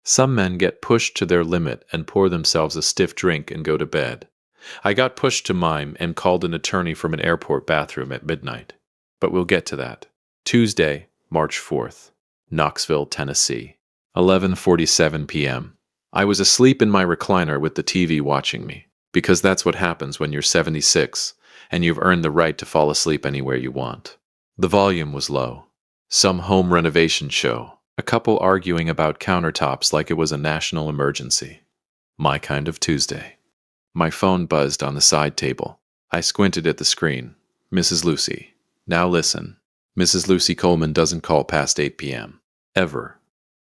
Some men get pushed to their limit and pour themselves a stiff drink and go to bed. I got pushed to mine and called an attorney from an airport bathroom at midnight. But we'll get to that. Tuesday, March 4th, Knoxville, Tennessee, 11:47 p.m. I was asleep in my recliner with the TV watching me, because that's what happens when you're 76 and you've earned the right to fall asleep anywhere you want. The volume was low. Some home renovation show. A couple arguing about countertops like it was a national emergency. My kind of Tuesday. My phone buzzed on the side table. I squinted at the screen. Mrs. Lucy. Now listen. Mrs. Lucy Coleman doesn't call past 8 p.m. Ever.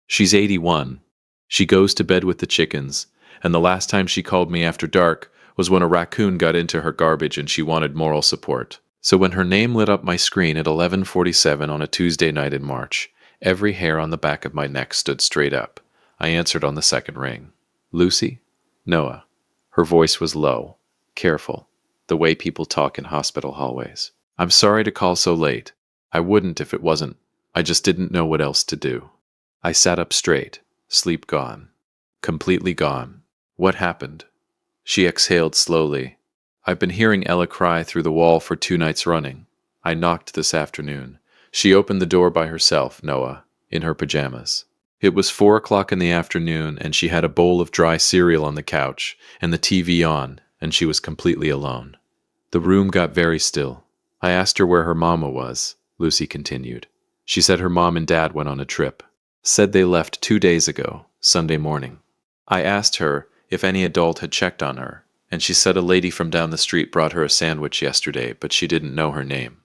She's 81. She goes to bed with the chickens, and the last time she called me after dark was when a raccoon got into her garbage and she wanted moral support. So when her name lit up my screen at 11:47 on a Tuesday night in March, every hair on the back of my neck stood straight up. I answered on the second ring. Lucy? Noah. Her voice was low, careful, the way people talk in hospital hallways. I'm sorry to call so late. I wouldn't if it wasn't. I just didn't know what else to do. I sat up straight, sleep gone. Completely gone. What happened? She exhaled slowly. I've been hearing Ella cry through the wall for 2 nights running. I knocked this afternoon. She opened the door by herself, Noah, in her pajamas. It was 4 o'clock in the afternoon, and she had a bowl of dry cereal on the couch, and the TV on, and she was completely alone. The room got very still. I asked her where her mama was, Lucy continued. She said her mom and dad went on a trip. Said they left 2 days ago, Sunday morning. I asked her if any adult had checked on her, and she said a lady from down the street brought her a sandwich yesterday, but she didn't know her name.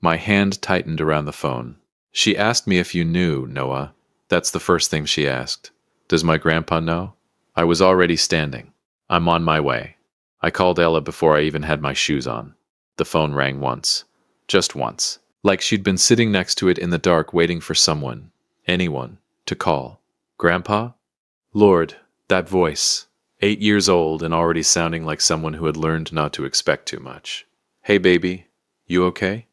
My hand tightened around the phone. She asked me if you knew, Noah. That's the first thing she asked. Does my grandpa know? I was already standing. I'm on my way. I called Ella before I even had my shoes on. The phone rang once. Just once. Like she'd been sitting next to it in the dark waiting for someone, anyone, to call. Grandpa? Lord, that voice. 8 years old and already sounding like someone who had learned not to expect too much. Hey baby, you okay?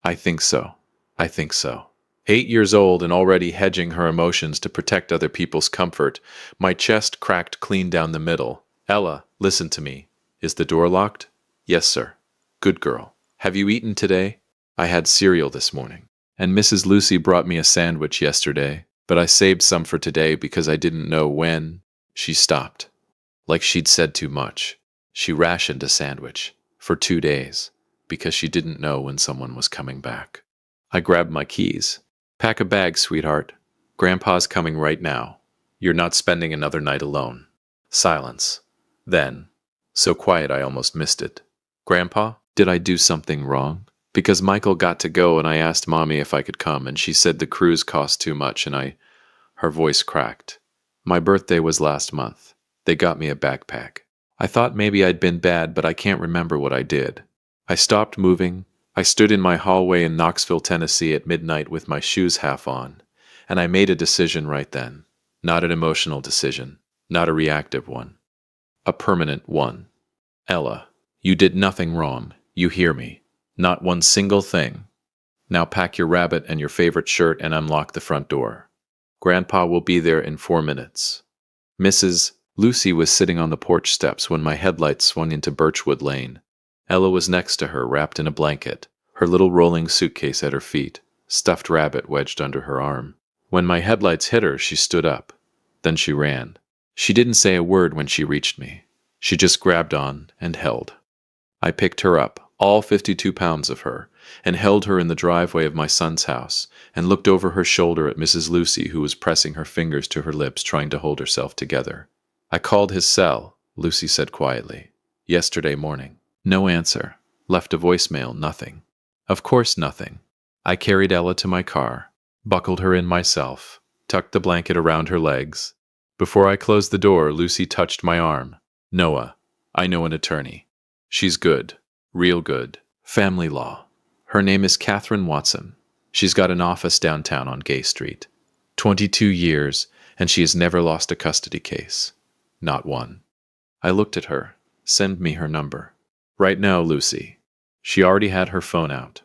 I think so. 8 years old and already hedging her emotions to protect other people's comfort, my chest cracked clean down the middle. Ella, listen to me. Is the door locked? Yes, sir. Good girl. Have you eaten today? I had cereal this morning. And Mrs. Lucy brought me a sandwich yesterday, but I saved some for today because I didn't know when. She stopped. Like she'd said too much. She rationed a sandwich for 2 days because she didn't know when someone was coming back. I grabbed my keys. Pack a bag, sweetheart. Grandpa's coming right now. You're not spending another night alone. Silence. Then, so quiet I almost missed it. Grandpa, did I do something wrong? Because Michael got to go and I asked Mommy if I could come and she said the cruise cost too much and Her voice cracked. My birthday was last month. They got me a backpack. I thought maybe I'd been bad, but I can't remember what I did. I stopped moving. I stood in my hallway in Knoxville, Tennessee at midnight with my shoes half on, and I made a decision right then. Not an emotional decision, not a reactive one. A permanent one. Ella, you did nothing wrong. You hear me. Not one single thing. Now pack your rabbit and your favorite shirt and unlock the front door. Grandpa will be there in 4 minutes. Mrs. Lucy was sitting on the porch steps when my headlights swung into Birchwood Lane. Ella was next to her, wrapped in a blanket, her little rolling suitcase at her feet, stuffed rabbit wedged under her arm. When my headlights hit her, she stood up. Then she ran. She didn't say a word when she reached me. She just grabbed on and held. I picked her up, all 52 pounds of her, and held her in the driveway of my son's house, and looked over her shoulder at Mrs. Lucy, who was pressing her fingers to her lips, trying to hold herself together. I called his cell, Lucy said quietly. Yesterday morning. No answer. Left a voicemail, nothing. Of course nothing. I carried Ella to my car, buckled her in myself, tucked the blanket around her legs. Before I closed the door, Lucy touched my arm. Noah, I know an attorney. She's good. Real good. Family law. Her name is Catherine Watson. She's got an office downtown on Gay Street. 22 years, and she has never lost a custody case. Not one. I looked at her. Send me her number. Right now, Lucy. She already had her phone out.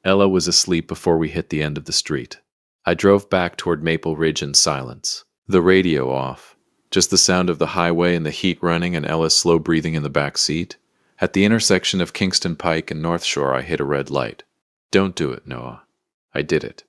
Ella was asleep before we hit the end of the street. I drove back toward Maple Ridge in silence. The radio off. Just the sound of the highway and the heat running and Ella slow breathing in the back seat. At the intersection of Kingston Pike and North Shore, I hit a red light. Don't do it, Noah. I did it.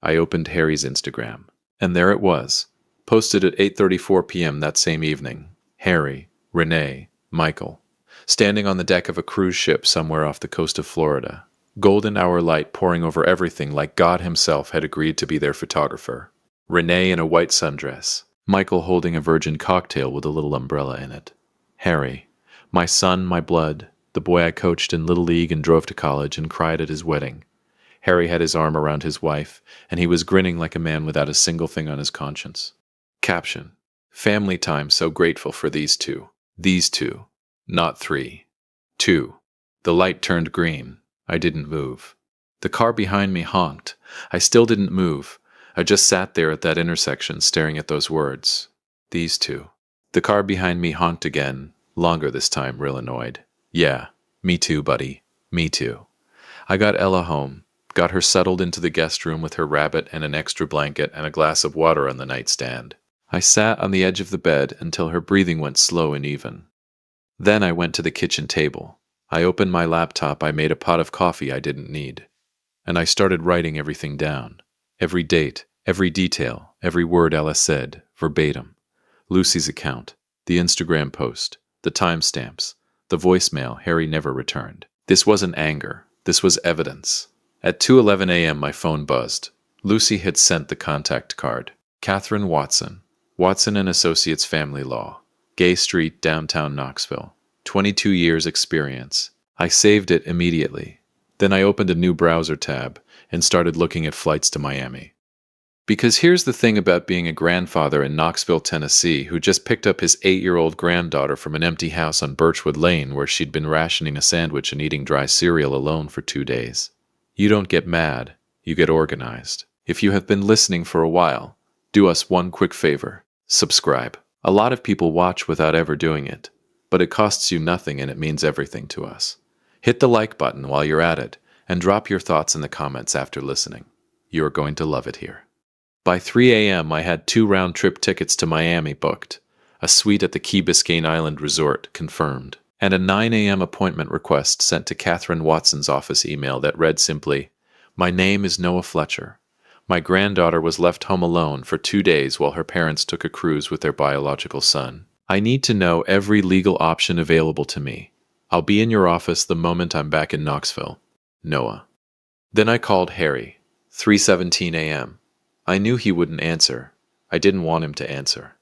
I opened Harry's Instagram. And there it was. Posted at 8:34 p.m. that same evening. Harry, Renee, Michael. Standing on the deck of a cruise ship somewhere off the coast of Florida. Golden hour light pouring over everything like God himself had agreed to be their photographer. Renee in a white sundress. Michael holding a virgin cocktail with a little umbrella in it. Harry, my son, my blood, the boy I coached in Little League and drove to college and cried at his wedding. Harry had his arm around his wife, and he was grinning like a man without a single thing on his conscience. Caption: Family time, so grateful for these two. These two. Not three. 2. The light turned green. I didn't move. The car behind me honked. I still didn't move. I just sat there at that intersection staring at those words. These two. The car behind me honked again, longer this time, real annoyed. Yeah, me too, buddy. Me too. I got Ella home, got her settled into the guest room with her rabbit and an extra blanket and a glass of water on the nightstand. I sat on the edge of the bed until her breathing went slow and even. Then I went to the kitchen table. I opened my laptop, I made a pot of coffee I didn't need. And I started writing everything down. Every date, every detail, every word Ella said, verbatim. Lucy's account, the Instagram post, the timestamps, the voicemail Harry never returned. This wasn't anger. This was evidence. At 2:11 a.m. my phone buzzed. Lucy had sent the contact card. Catherine Watson. Watson & Associates Family Law. Gay Street, downtown Knoxville. 22 years experience. I saved it immediately. Then I opened a new browser tab and started looking at flights to Miami. Because here's the thing about being a grandfather in Knoxville, Tennessee, who just picked up his 8-year-old granddaughter from an empty house on Birchwood Lane where she'd been rationing a sandwich and eating dry cereal alone for 2 days. You don't get mad, you get organized. If you have been listening for a while, do us one quick favor. Subscribe. A lot of people watch without ever doing it, but it costs you nothing and it means everything to us. Hit the like button while you're at it, and drop your thoughts in the comments after listening. You are going to love it here. By 3 a.m. I had 2 round-trip tickets to Miami booked, a suite at the Key Biscayne Island Resort confirmed, and a 9 a.m. appointment request sent to Catherine Watson's office email that read simply, "My name is Noah Fletcher. My granddaughter was left home alone for 2 days while her parents took a cruise with their biological son. I need to know every legal option available to me. I'll be in your office the moment I'm back in Knoxville. Noah." Then I called Harry. 3:17 a.m. I knew he wouldn't answer. I didn't want him to answer.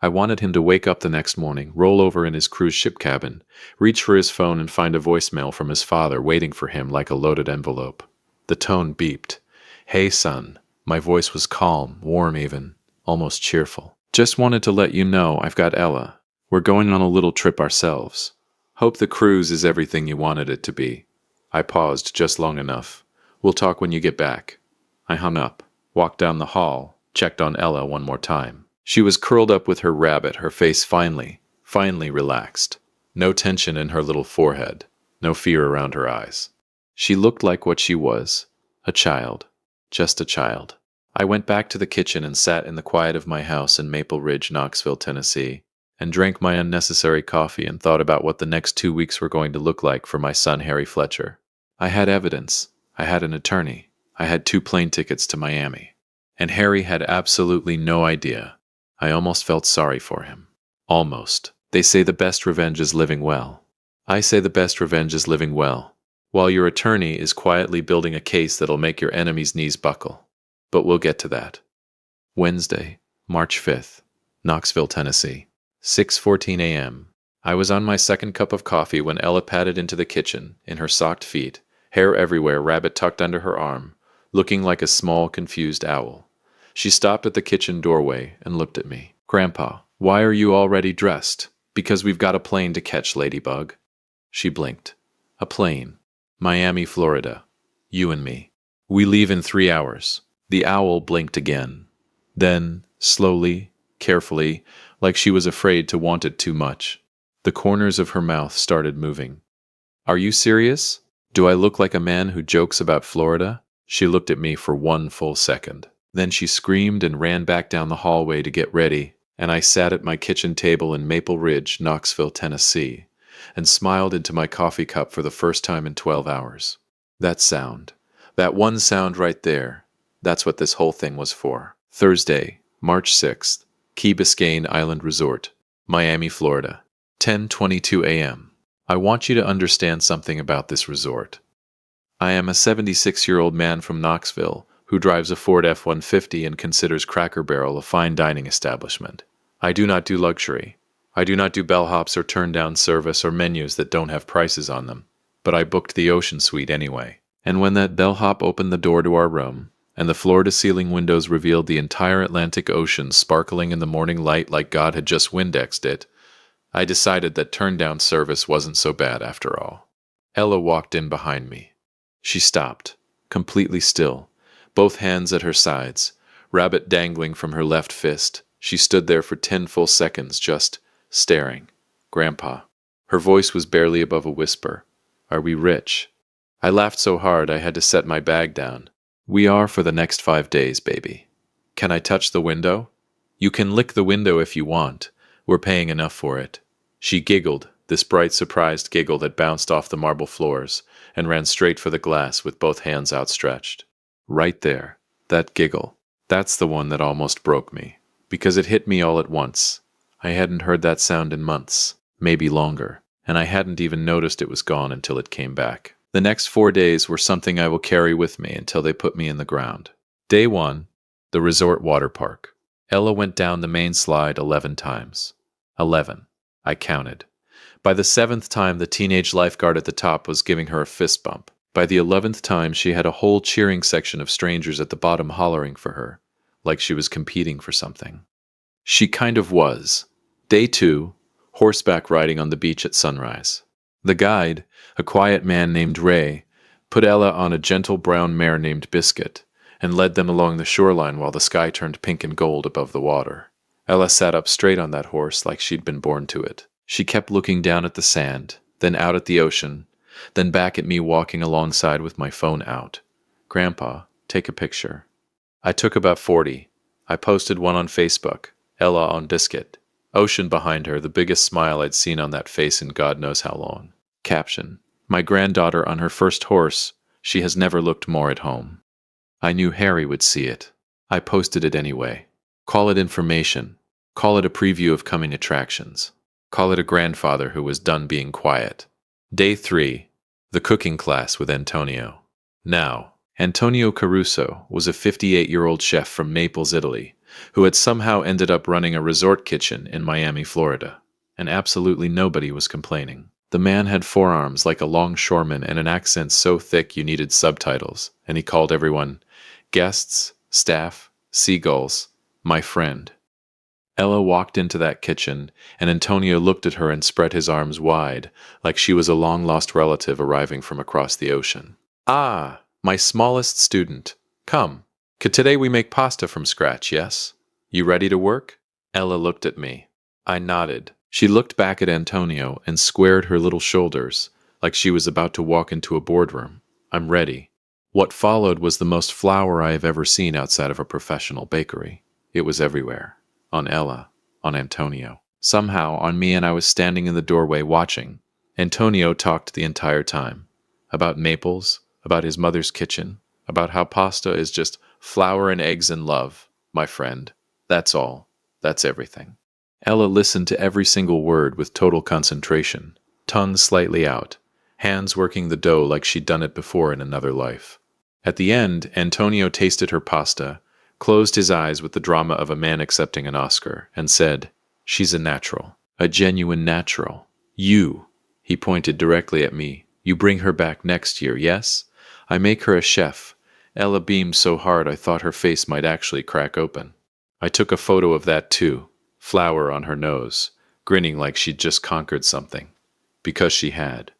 I wanted him to wake up the next morning, roll over in his cruise ship cabin, reach for his phone and find a voicemail from his father waiting for him like a loaded envelope. The tone beeped. "Hey, son." My voice was calm, warm even, almost cheerful. "Just wanted to let you know I've got Ella. We're going on a little trip ourselves. Hope the cruise is everything you wanted it to be." I paused just long enough. "We'll talk when you get back." I hung up, walked down the hall, checked on Ella one more time. She was curled up with her rabbit, her face finally relaxed. No tension in her little forehead, no fear around her eyes. She looked like what she was, a child, just a child. I went back to the kitchen and sat in the quiet of my house in Maple Ridge, Knoxville, Tennessee, and drank my unnecessary coffee and thought about what the next 2 weeks were going to look like for my son Harry Fletcher. I had evidence. I had an attorney. I had 2 plane tickets to Miami. And Harry had absolutely no idea. I almost felt sorry for him. Almost. They say the best revenge is living well. I say the best revenge is living well, while your attorney is quietly building a case that'll make your enemy's knees buckle. But we'll get to that. Wednesday, March 5th, Knoxville, Tennessee. 6:14 a.m. I was on my second cup of coffee when Ella padded into the kitchen, in her socked feet, hair everywhere, rabbit tucked under her arm, looking like a small, confused owl. She stopped at the kitchen doorway and looked at me. "Grandpa, why are you already dressed?" "Because we've got a plane to catch, Ladybug." She blinked. "A plane. Miami, Florida. You and me. We leave in 3 hours." The owl blinked again. Then, slowly, carefully, like she was afraid to want it too much, the corners of her mouth started moving. "Are you serious? Do I look like a man who jokes about Florida?" She looked at me for 1 full second. Then she screamed and ran back down the hallway to get ready, and I sat at my kitchen table in Maple Ridge, Knoxville, Tennessee, and smiled into my coffee cup for the first time in 12 hours. That sound, that one sound right there, that's what this whole thing was for. Thursday, March 6th, Key Biscayne Island Resort, Miami, Florida, 10:22 a.m. I want you to understand something about this resort. I am a 76-year-old man from Knoxville who drives a Ford F-150 and considers Cracker Barrel a fine dining establishment. I do not do luxury. I do not do bellhops or turn-down service or menus that don't have prices on them. But I booked the Ocean Suite anyway. And when that bellhop opened the door to our room, and the floor-to-ceiling windows revealed the entire Atlantic Ocean sparkling in the morning light like God had just Windexed it, I decided that turn-down service wasn't so bad after all. Ella walked in behind me. She stopped, completely still, both hands at her sides, rabbit dangling from her left fist. She stood there for 10 full seconds, just staring. Grandpa. Her voice was barely above a whisper. Are we rich? I laughed so hard I had to set my bag down. We are for the next 5 days, baby. Can I touch the window? You can lick the window if you want. We're paying enough for it. She giggled, this bright, surprised giggle that bounced off the marble floors, and ran straight for the glass with both hands outstretched. Right there, that giggle. That's the one that almost broke me, because it hit me all at once. I hadn't heard that sound in months, maybe longer, and I hadn't even noticed it was gone until it came back. The next 4 days were something I will carry with me until they put me in the ground. Day 1, the resort water park. Ella went down the main slide 11 times. 11. I counted. By the 7th time, the teenage lifeguard at the top was giving her a fist bump. By the 11th time, she had a whole cheering section of strangers at the bottom hollering for her, like she was competing for something. She kind of was. Day 2, horseback riding on the beach at sunrise. The guide, a quiet man named Ray, put Ella on a gentle brown mare named Biscuit, and led them along the shoreline while the sky turned pink and gold above the water. Ella sat up straight on that horse like she'd been born to it. She kept looking down at the sand, then out at the ocean, then back at me walking alongside with my phone out. Grandpa, take a picture. I took about 40. I posted one on Facebook, Ella on Biscuit. Ocean behind her, the biggest smile I'd seen on that face in God knows how long. Caption, my granddaughter on her first horse, she has never looked more at home. I knew Harry would see it. I posted it anyway. Call it information. Call it a preview of coming attractions. Call it a grandfather who was done being quiet. Day 3, the cooking class with Antonio. Now, Antonio Caruso was a 58-year-old chef from Naples, Italy, who had somehow ended up running a resort kitchen in Miami, Florida, and absolutely nobody was complaining. The man had forearms like a longshoreman and an accent so thick you needed subtitles, and he called everyone guests, staff, seagulls, my friend. Ella walked into that kitchen, and Antonio looked at her and spread his arms wide, like she was a long-lost relative arriving from across the ocean. Ah, my smallest student. Come. Today we make pasta from scratch, yes? You ready to work? Ella looked at me. I nodded. She looked back at Antonio and squared her little shoulders, like she was about to walk into a boardroom. I'm ready. What followed was the most flour I have ever seen outside of a professional bakery. It was everywhere. On Ella. On Antonio. Somehow, on me, and I was standing in the doorway watching. Antonio talked the entire time. About Naples, about his mother's kitchen, about how pasta is just flour and eggs and love, my friend. That's all. That's everything. Ella listened to every single word with total concentration, tongue slightly out, hands working the dough like she'd done it before in another life. At the end, Antonio tasted her pasta, closed his eyes with the drama of a man accepting an Oscar, and said, "She's a natural, a genuine natural. You," he pointed directly at me, "you bring her back next year, yes? I make her a chef." Ella beamed so hard I thought her face might actually crack open. I took a photo of that too, flour on her nose, grinning like she'd just conquered something. Because she had.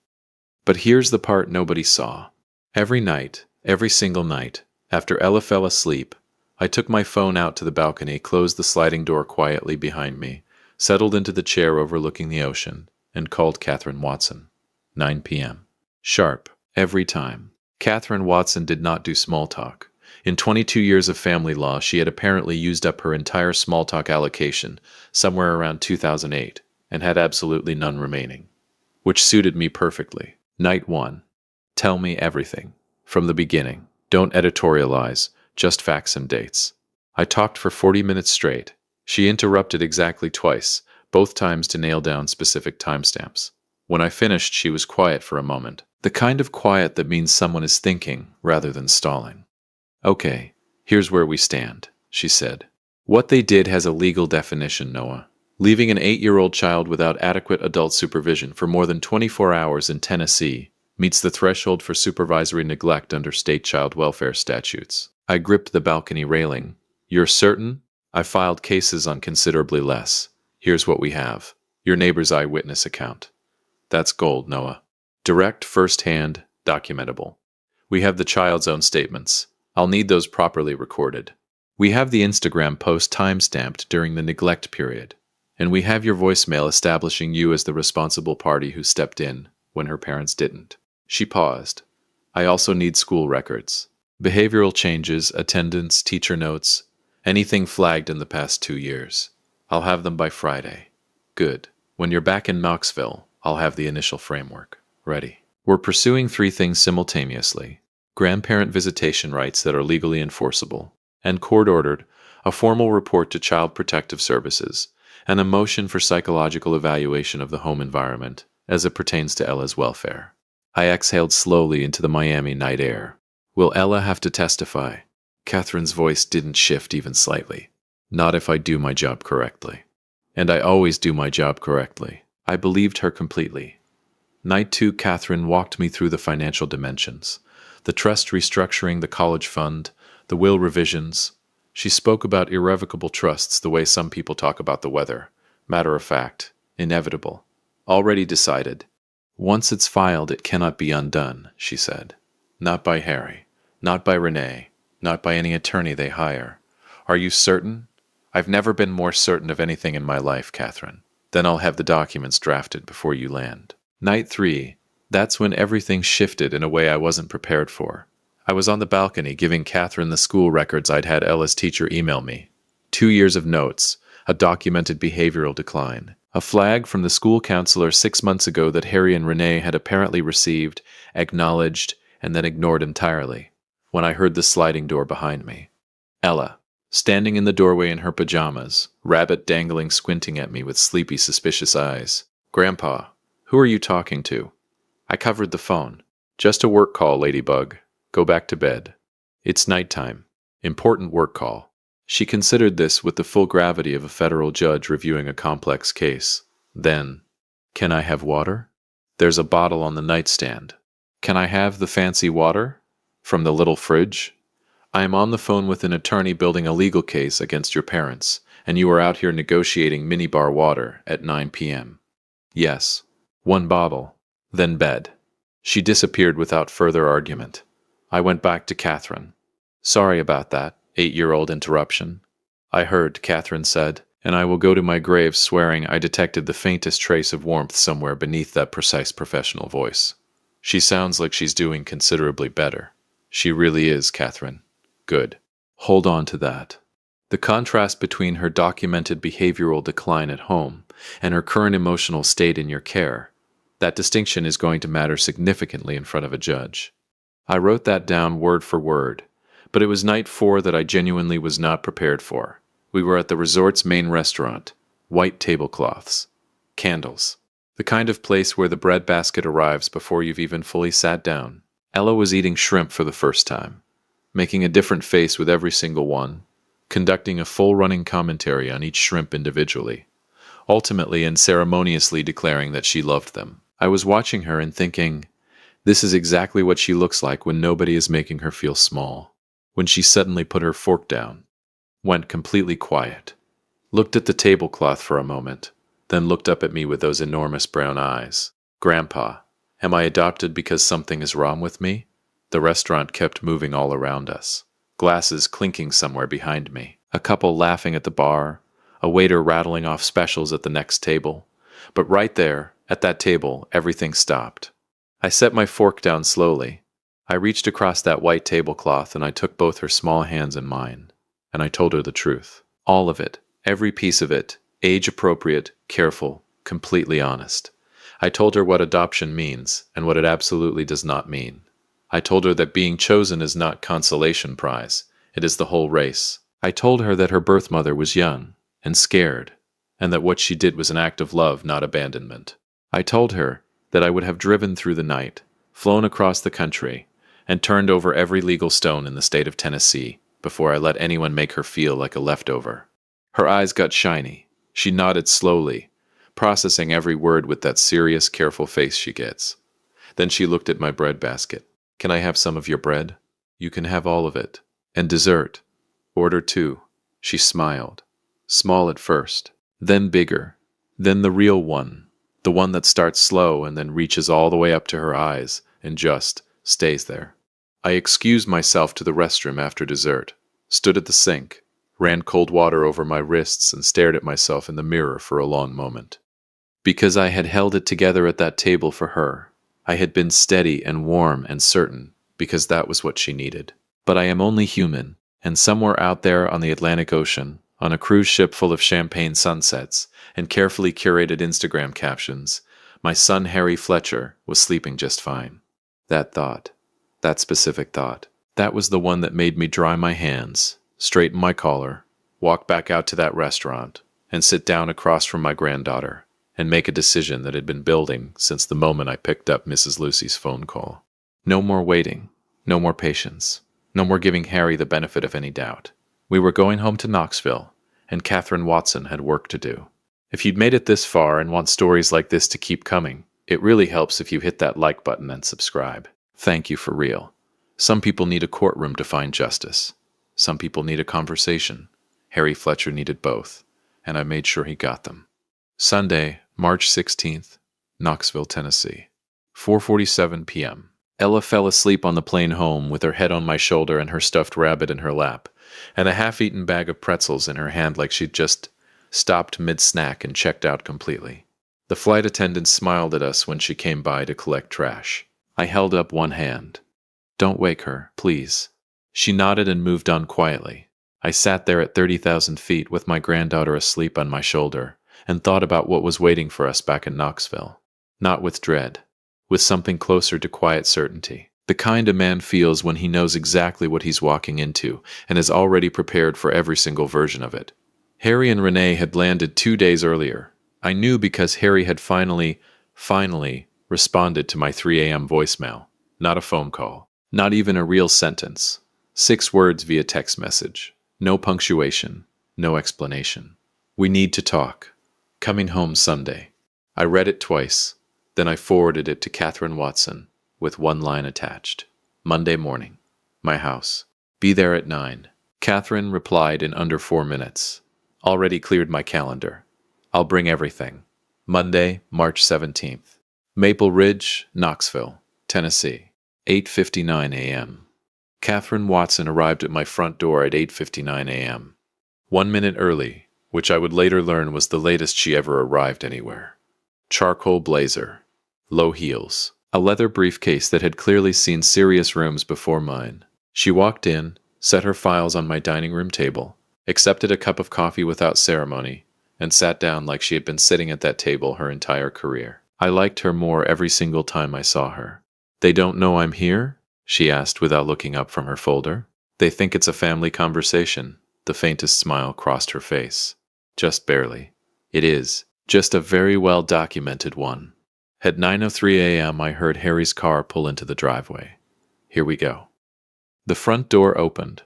But here's the part nobody saw. Every night, every single night, after Ella fell asleep, I took my phone out to the balcony, closed the sliding door quietly behind me, settled into the chair overlooking the ocean, and called Catherine Watson. 9 p.m. Sharp, every time. Catherine Watson did not do small talk. In 22 years of family law, she had apparently used up her entire small talk allocation somewhere around 2008 and had absolutely none remaining, which suited me perfectly. Night 1. Tell me everything. From the beginning. Don't editorialize, just facts and dates. I talked for 40 minutes straight. She interrupted exactly twice, both times to nail down specific timestamps. When I finished, she was quiet for a moment. The kind of quiet that means someone is thinking rather than stalling. Okay, here's where we stand, she said. What they did has a legal definition, Noah. Leaving an 8-year-old child without adequate adult supervision for more than 24 hours in Tennessee meets the threshold for supervisory neglect under state child welfare statutes. I gripped the balcony railing. You're certain? I filed cases on considerably less. Here's what we have. Your neighbor's eyewitness account. That's gold, Noah. Direct, first-hand, documentable. We have the child's own statements. I'll need those properly recorded. We have the Instagram post time-stamped during the neglect period. And we have your voicemail establishing you as the responsible party who stepped in when her parents didn't. She paused. I also need school records. Behavioral changes, attendance, teacher notes, anything flagged in the past 2 years. I'll have them by Friday. Good. When you're back in Knoxville, I'll have the initial framework. Ready. We're pursuing 3 things simultaneously. Grandparent visitation rights that are legally enforceable, and court-ordered, a formal report to Child Protective Services, and a motion for psychological evaluation of the home environment as it pertains to Ella's welfare. I exhaled slowly into the Miami night air. Will Ella have to testify? Catherine's voice didn't shift even slightly. Not if I do my job correctly. And I always do my job correctly. I believed her completely. Night 2, Catherine walked me through the financial dimensions. The trust restructuring, the college fund, the will revisions. She spoke about irrevocable trusts the way some people talk about the weather. Matter of fact, inevitable. Already decided. Once it's filed, it cannot be undone, she said. Not by Harry. Not by Renee. Not by any attorney they hire. Are you certain? I've never been more certain of anything in my life, Catherine. Then I'll have the documents drafted before you land. Night 3. That's when everything shifted in a way I wasn't prepared for. I was on the balcony giving Catherine the school records I'd had Ella's teacher email me. 2 years of notes, a documented behavioral decline, a flag from the school counselor 6 months ago that Harry and Renee had apparently received, acknowledged, and then ignored entirely. When I heard the sliding door behind me. Ella, standing in the doorway in her pajamas, rabbit dangling squinting at me with sleepy, suspicious eyes. Grandpa, who are you talking to? I covered the phone. Just a work call, Ladybug. Go back to bed. It's nighttime. Important work call. She considered this with the full gravity of a federal judge reviewing a complex case. Then, can I have water? There's a bottle on the nightstand. Can I have the fancy water? From the little fridge? I am on the phone with an attorney building a legal case against your parents, and you are out here negotiating minibar water at 9 p.m. Yes. 1 bottle. Then bed. She disappeared without further argument. I went back to Catherine. Sorry about that 8-year-old interruption. I heard, Catherine said, and I will go to my grave swearing I detected the faintest trace of warmth somewhere beneath that precise professional voice. She sounds like she's doing considerably better. She really is, Catherine. Good. Hold on to that. The contrast between her documented behavioral decline at home and her current emotional state in your care, that distinction is going to matter significantly in front of a judge. I wrote that down word for word, but it was night 4 that I genuinely was not prepared for. We were at the resort's main restaurant. White tablecloths. Candles. The kind of place where the breadbasket arrives before you've even fully sat down. Ella was eating shrimp for the first time, making a different face with every single one, conducting a full running commentary on each shrimp individually, ultimately and ceremoniously declaring that she loved them. I was watching her and thinking, this is exactly what she looks like when nobody is making her feel small. When she suddenly put her fork down, went completely quiet, looked at the tablecloth for a moment, then looked up at me with those enormous brown eyes. Grandpa, am I adopted because something is wrong with me? The restaurant kept moving all around us, glasses clinking somewhere behind me, a couple laughing at the bar, a waiter rattling off specials at the next table. But right there, at that table, everything stopped. I set my fork down slowly. I reached across that white tablecloth and I took both her small hands in mine, and I told her the truth. All of it, every piece of it, age-appropriate, careful, completely honest. I told her what adoption means and what it absolutely does not mean. I told her that being chosen is not consolation prize, it is the whole race. I told her that her birth mother was young and scared, and that what she did was an act of love, not abandonment. I told her that I would have driven through the night, flown across the country, and turned over every legal stone in the state of Tennessee before I let anyone make her feel like a leftover. Her eyes got shiny. She nodded slowly, processing every word with that serious, careful face she gets. Then she looked at my bread basket. Can I have some of your bread? You can have all of it. And dessert. Order 2. She smiled. Small at first, then bigger, then the real one. The one that starts slow and then reaches all the way up to her eyes and just stays there. I excused myself to the restroom after dessert, stood at the sink, ran cold water over my wrists and stared at myself in the mirror for a long moment. Because I had held it together at that table for her, I had been steady and warm and certain, because that was what she needed. But I am only human, and somewhere out there on the Atlantic Ocean, on a cruise ship full of champagne sunsets and carefully curated Instagram captions, my son Harry Fletcher was sleeping just fine. That thought, that specific thought, that was the one that made me dry my hands, straighten my collar, walk back out to that restaurant, and sit down across from my granddaughter, and make a decision that had been building since the moment I picked up Mrs. Lucy's phone call. No more waiting, no more patience, no more giving Harry the benefit of any doubt. We were going home to Knoxville, and Catherine Watson had work to do. If you'd made it this far and want stories like this to keep coming, it really helps if you hit that like button and subscribe. Thank you for real. Some people need a courtroom to find justice. Some people need a conversation. Harry Fletcher needed both, and I made sure he got them. Sunday, March 16th, Knoxville, Tennessee. 4:47 p.m. Ella fell asleep on the plane home with her head on my shoulder and her stuffed rabbit in her lap, and a half-eaten bag of pretzels in her hand like she'd just stopped mid-snack and checked out completely. The flight attendant smiled at us when she came by to collect trash. I held up one hand. Don't wake her, please. She nodded and moved on quietly. I sat there at 30,000 feet with my granddaughter asleep on my shoulder and thought about what was waiting for us back in Knoxville. Not with dread, with something closer to quiet certainty. The kind a man feels when he knows exactly what he's walking into and is already prepared for every single version of it. Harry and Renee had landed 2 days earlier. I knew because Harry had finally responded to my 3 a.m. voicemail. Not a phone call. Not even a real sentence. 6 words via text message. No punctuation. No explanation. We need to talk. Coming home Sunday. I read it twice. Then I forwarded it to Catherine Watson with one line attached. Monday morning. My house. Be there at 9. Catherine replied in under 4 minutes. Already cleared my calendar. I'll bring everything. Monday, March 17th. Maple Ridge, Knoxville, Tennessee. 8:59 a.m. Catherine Watson arrived at my front door at 8:59 a.m. 1 minute early, which I would later learn was the latest she ever arrived anywhere. Charcoal blazer. Low heels. A leather briefcase that had clearly seen serious rooms before mine. She walked in, set her files on my dining room table, accepted a cup of coffee without ceremony, and sat down like she had been sitting at that table her entire career. I liked her more every single time I saw her. They don't know I'm here? She asked without looking up from her folder. They think it's a family conversation. The faintest smile crossed her face. Just barely. It is. Just a very well-documented one. At 9:03 a.m. I heard Harry's car pull into the driveway. Here we go. The front door opened.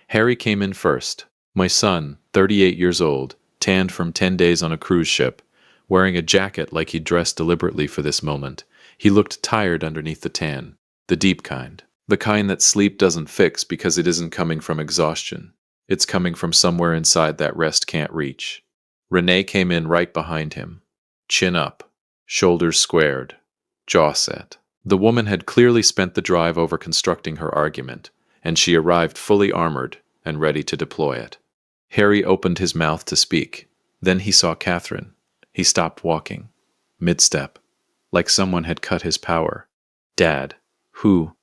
Harry came in first. My son, 38 years old, tanned from 10 days on a cruise ship, wearing a jacket like he'd dressed deliberately for this moment. He looked tired underneath the tan, the deep kind. The kind that sleep doesn't fix because it isn't coming from exhaustion. It's coming from somewhere inside that rest can't reach. Renee came in right behind him. Chin up, shoulders squared, jaw set. The woman had clearly spent the drive over constructing her argument, and she arrived fully armored and ready to deploy it. Harry opened his mouth to speak. Then he saw Catherine. He stopped walking. Mid-step. Like someone had cut his power. Dad. Who?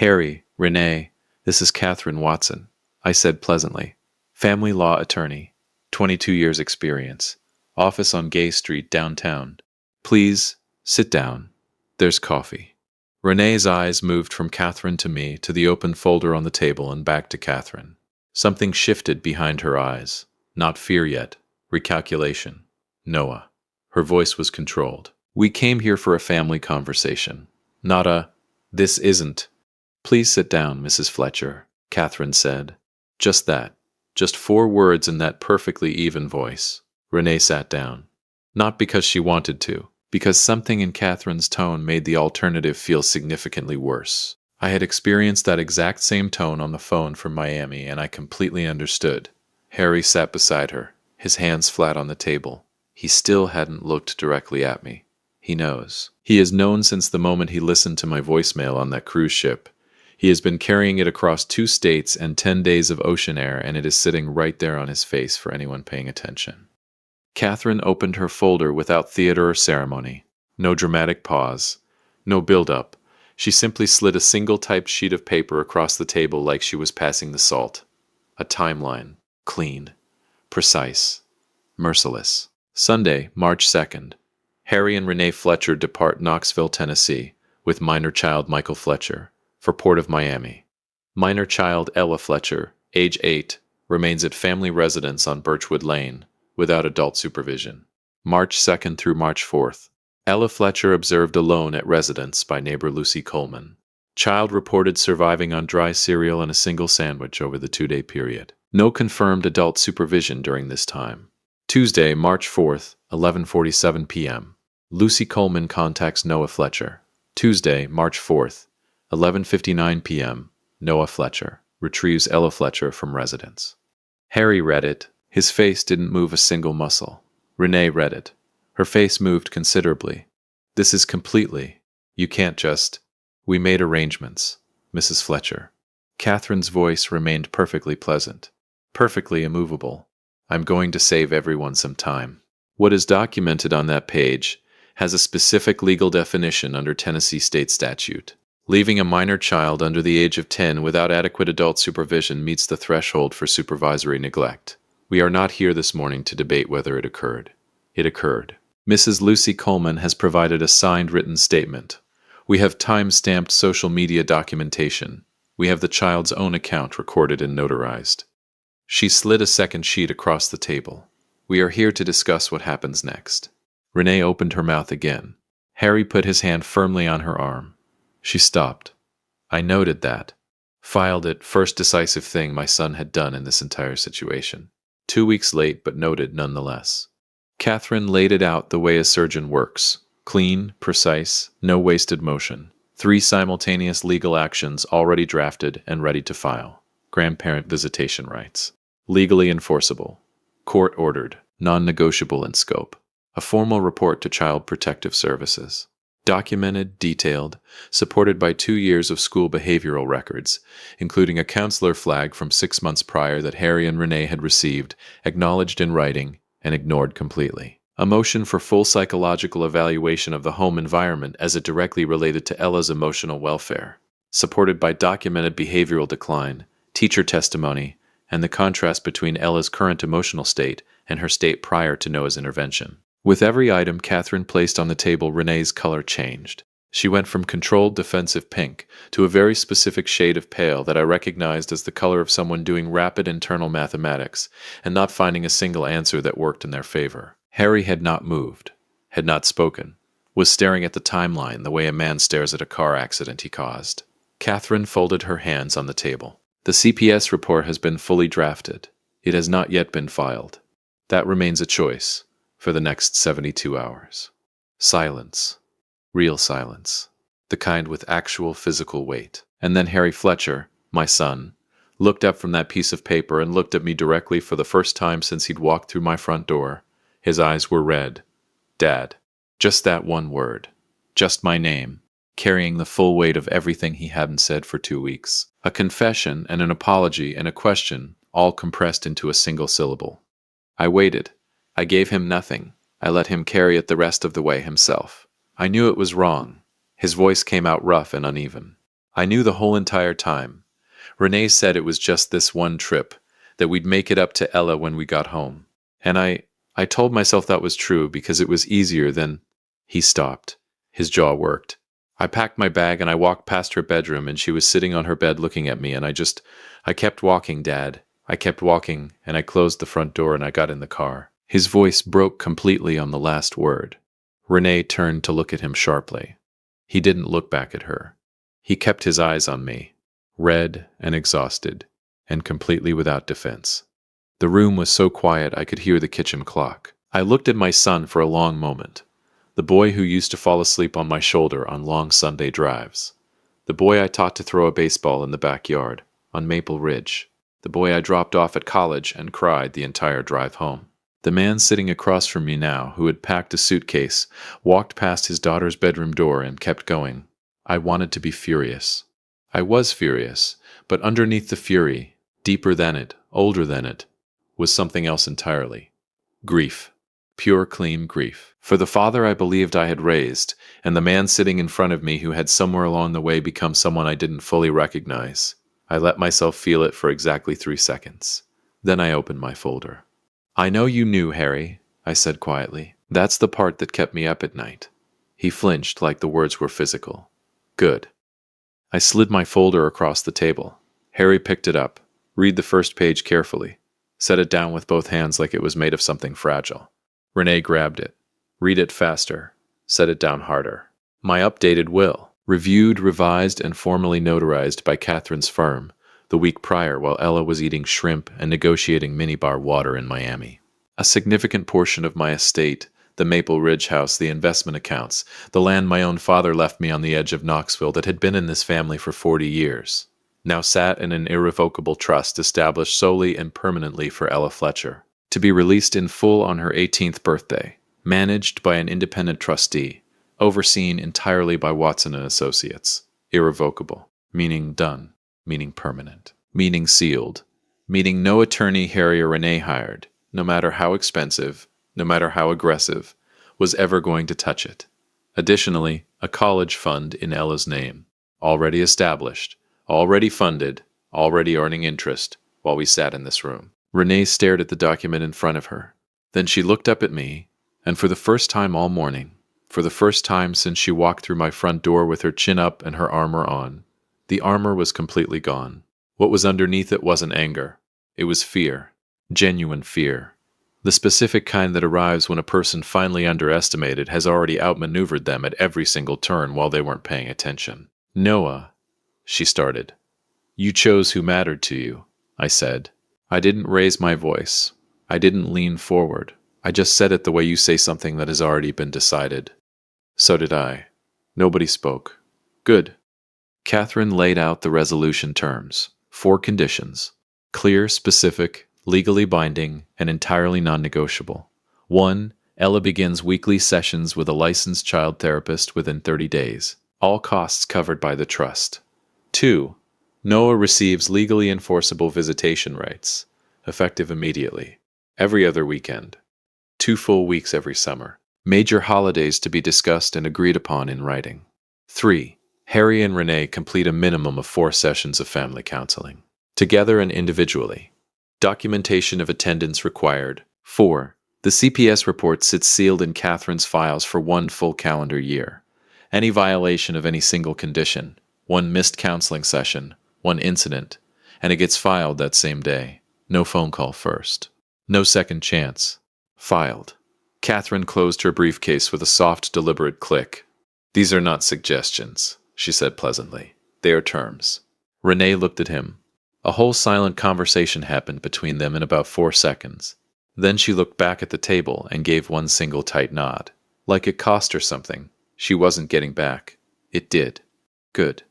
Harry, Renee, this is Catherine Watson, I said pleasantly. Family law attorney, 22 years experience. Office on Gay Street, downtown. Please, sit down. There's coffee. Renee's eyes moved from Catherine to me to the open folder on the table and back to Catherine. Something shifted behind her eyes. Not fear yet. Recalculation. Noah. Her voice was controlled. We came here for a family conversation. Not a, this isn't. Please sit down, Mrs. Fletcher, Catherine said. Just that. Just 4 words in that perfectly even voice. Renee sat down. Not because she wanted to, because something in Catherine's tone made the alternative feel significantly worse. I had experienced that exact same tone on the phone from Miami, and I completely understood. Harry sat beside her, his hands flat on the table. He still hadn't looked directly at me. He knows. He has known since the moment he listened to my voicemail on that cruise ship. He has been carrying it across 2 states and 10 days of ocean air, and it is sitting right there on his face for anyone paying attention. Catherine opened her folder without theater or ceremony. No dramatic pause. No build-up. She simply slid a single typed sheet of paper across the table like she was passing the salt. A timeline. Clean. Precise. Merciless. Sunday, March 2nd. Harry and Renee Fletcher depart Knoxville, Tennessee, with minor child Michael Fletcher, for Port of Miami. Minor child Ella Fletcher, age 8, remains at family residence on Birchwood Lane, without adult supervision. March 2nd through March 4th. Ella Fletcher observed alone at residence by neighbor Lucy Coleman. Child reported surviving on dry cereal and a single sandwich over the 2-day period. No confirmed adult supervision during this time. Tuesday, March 4th, 11:47 p.m. Lucy Coleman contacts Noah Fletcher. Tuesday, March 4th, 11:59 p.m. Noah Fletcher retrieves Ella Fletcher from residence. Harry read it. His face didn't move a single muscle. Renee read it. Her face moved considerably. This is completely. You can't just. We made arrangements, Mrs. Fletcher. Catherine's voice remained perfectly pleasant. Perfectly immovable. I'm going to save everyone some time. What is documented on that page has a specific legal definition under Tennessee state statute. Leaving a minor child under the age of 10 without adequate adult supervision meets the threshold for supervisory neglect. We are not here this morning to debate whether it occurred. It occurred. Mrs. Lucy Coleman has provided a signed written statement. We have time-stamped social media documentation. We have the child's own account recorded and notarized. She slid a second sheet across the table. We are here to discuss what happens next. Renee opened her mouth again. Harry put his hand firmly on her arm. She stopped. I noted that. Filed it, first decisive thing my son had done in this entire situation. 2 weeks late, but noted nonetheless. Catherine laid it out the way a surgeon works. Clean, precise, no wasted motion. 3 simultaneous legal actions already drafted and ready to file. Grandparent visitation rights. Legally enforceable. Court-ordered. Non-negotiable in scope. A formal report to Child Protective Services. Documented, detailed, supported by 2 years of school behavioral records, including a counselor flag from 6 months prior that Harry and Renee had received, acknowledged in writing, and ignored completely. A motion for full psychological evaluation of the home environment as it directly related to Ella's emotional welfare, supported by documented behavioral decline, teacher testimony, and the contrast between Ella's current emotional state and her state prior to Noah's intervention. With every item Catherine placed on the table, Renee's color changed. She went from controlled defensive pink to a very specific shade of pale that I recognized as the color of someone doing rapid internal mathematics and not finding a single answer that worked in their favor. Harry had not moved, had not spoken, was staring at the timeline the way a man stares at a car accident he caused. Catherine folded her hands on the table. The CPS report has been fully drafted. It has not yet been filed. That remains a choice for the next 72 hours. Silence. Real silence. The kind with actual physical weight. And then Harry Fletcher, my son, looked up from that piece of paper and looked at me directly for the first time since he'd walked through my front door. His eyes were red. Dad. Just that one word. Just my name, carrying the full weight of everything he hadn't said for 2 weeks. A confession and an apology and a question, all compressed into a single syllable. I waited. I gave him nothing. I let him carry it the rest of the way himself. I knew it was wrong. His voice came out rough and uneven. I knew the whole entire time. Renee said it was just this one trip, that we'd make it up to Ella when we got home. And I told myself that was true because it was easier than... He stopped. His jaw worked. I packed my bag and I walked past her bedroom and she was sitting on her bed looking at me and I kept walking, Dad. I kept walking and I closed the front door and I got in the car. His voice broke completely on the last word. Renee turned to look at him sharply. He didn't look back at her. He kept his eyes on me, red and exhausted, and completely without defense. The room was so quiet I could hear the kitchen clock. I looked at my son for a long moment. The boy who used to fall asleep on my shoulder on long Sunday drives. The boy I taught to throw a baseball in the backyard, on Maple Ridge. The boy I dropped off at college and cried the entire drive home. The man sitting across from me now, who had packed a suitcase, walked past his daughter's bedroom door and kept going. I wanted to be furious. I was furious, but underneath the fury, deeper than it, older than it, was something else entirely. Grief. Pure, clean grief. For the father I believed I had raised, and the man sitting in front of me who had somewhere along the way become someone I didn't fully recognize. I let myself feel it for exactly 3 seconds. Then I opened my folder. I know you knew, Harry, I said quietly. That's the part that kept me up at night. He flinched like the words were physical. Good. I slid my folder across the table. Harry picked it up. Read the first page carefully. Set it down with both hands like it was made of something fragile. Renee grabbed it. Read it faster. Set it down harder. My updated will. Reviewed, revised, and formally notarized by Catherine's firm the week prior while Ella was eating shrimp and negotiating minibar water in Miami. A significant portion of my estate, the Maple Ridge house, the investment accounts, the land my own father left me on the edge of Knoxville that had been in this family for 40 years, now sat in an irrevocable trust established solely and permanently for Ella Fletcher, to be released in full on her 18th birthday, managed by an independent trustee, overseen entirely by Watson & Associates. Irrevocable, meaning done, meaning permanent, meaning sealed, meaning no attorney Harry or Renee hired, no matter how expensive, no matter how aggressive, was ever going to touch it. Additionally, a college fund in Ella's name, already established, already funded, already earning interest, while we sat in this room. Renee stared at the document in front of her. Then she looked up at me, and for the first time all morning, for the first time since she walked through my front door with her chin up and her armor on, the armor was completely gone. What was underneath it wasn't anger. It was fear. Genuine fear. The specific kind that arrives when a person finally underestimated has already outmaneuvered them at every single turn while they weren't paying attention. Noah, she started. You chose who mattered to you, I said. I didn't raise my voice. I didn't lean forward. I just said it the way you say something that has already been decided. So did I. Nobody spoke. Good. Catherine laid out the resolution terms. 4 conditions. Clear, specific, legally binding, and entirely non-negotiable. 1. Ella begins weekly sessions with a licensed child therapist within 30 days. All costs covered by the trust. 2. Noah receives legally enforceable visitation rights, effective immediately, every other weekend, 2 full weeks every summer. Major holidays to be discussed and agreed upon in writing. 3. Harry and Renee complete a minimum of 4 sessions of family counseling, together and individually. Documentation of attendance required. 4. The CPS report sits sealed in Catherine's files for 1 full calendar year. Any violation of any single condition, 1 missed counseling session, 1 incident, and it gets filed that same day. No phone call first. No second chance. Filed. Catherine closed her briefcase with a soft, deliberate click. These are not suggestions, she said pleasantly. They are terms. Renee looked at him. A whole silent conversation happened between them in about 4 seconds. Then she looked back at the table and gave 1 single tight nod. Like it cost her something. She wasn't getting back. It did. Good.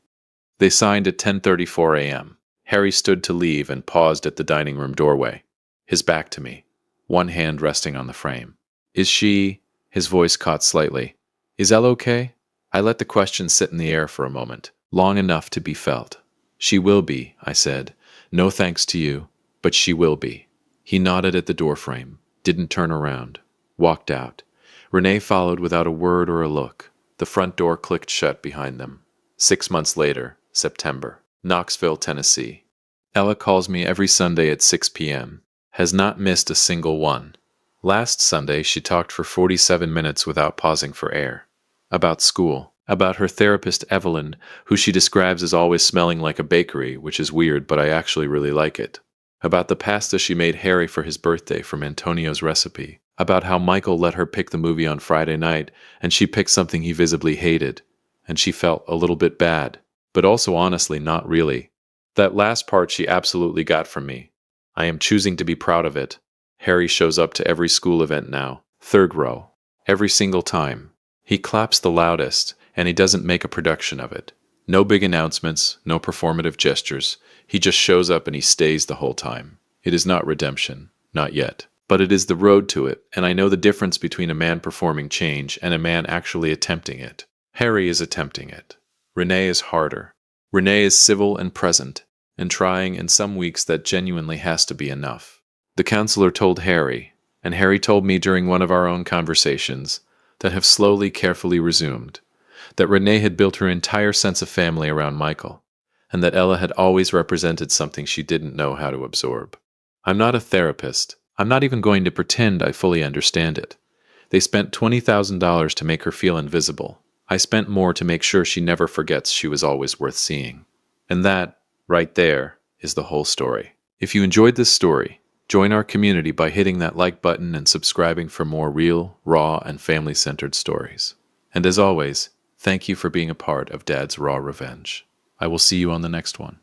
They signed at 10:34 a.m. Harry stood to leave and paused at the dining room doorway, his back to me, 1 hand resting on the frame. Is she... His voice caught slightly. Is Ella okay? I let the question sit in the air for a moment, long enough to be felt. She will be, I said. No thanks to you, but she will be. He nodded at the doorframe, didn't turn around, walked out. Renee followed without a word or a look. The front door clicked shut behind them. 6 months later, September. Knoxville, Tennessee. Ella calls me every Sunday at 6 p.m. Has not missed a single one. Last Sunday, she talked for 47 minutes without pausing for air. About school. About her therapist, Evelyn, who she describes as always smelling like a bakery, which is weird, but I actually really like it. About the pasta she made Harry for his birthday from Antonio's recipe. About how Michael let her pick the movie on Friday night, and she picked something he visibly hated. And she felt a little bit bad, but also honestly not really. That last part she absolutely got from me. I am choosing to be proud of it. Harry shows up to every school event now, third row, every single time. He claps the loudest, and he doesn't make a production of it. No big announcements, no performative gestures. He just shows up and he stays the whole time. It is not redemption, not yet. But it is the road to it, and I know the difference between a man performing change and a man actually attempting it. Harry is attempting it. Renee is harder. Renee is civil and present, and trying in some weeks that genuinely has to be enough. The counselor told Harry, and Harry told me during one of our own conversations, that have slowly, carefully resumed, that Renee had built her entire sense of family around Michael, and that Ella had always represented something she didn't know how to absorb. I'm not a therapist. I'm not even going to pretend I fully understand it. They spent $20,000 to make her feel invisible. I spent more to make sure she never forgets she was always worth seeing. And that, right there, is the whole story. If you enjoyed this story, join our community by hitting that like button and subscribing for more real, raw, and family-centered stories. And as always, thank you for being a part of Dad's Raw Revenge. I will see you on the next one.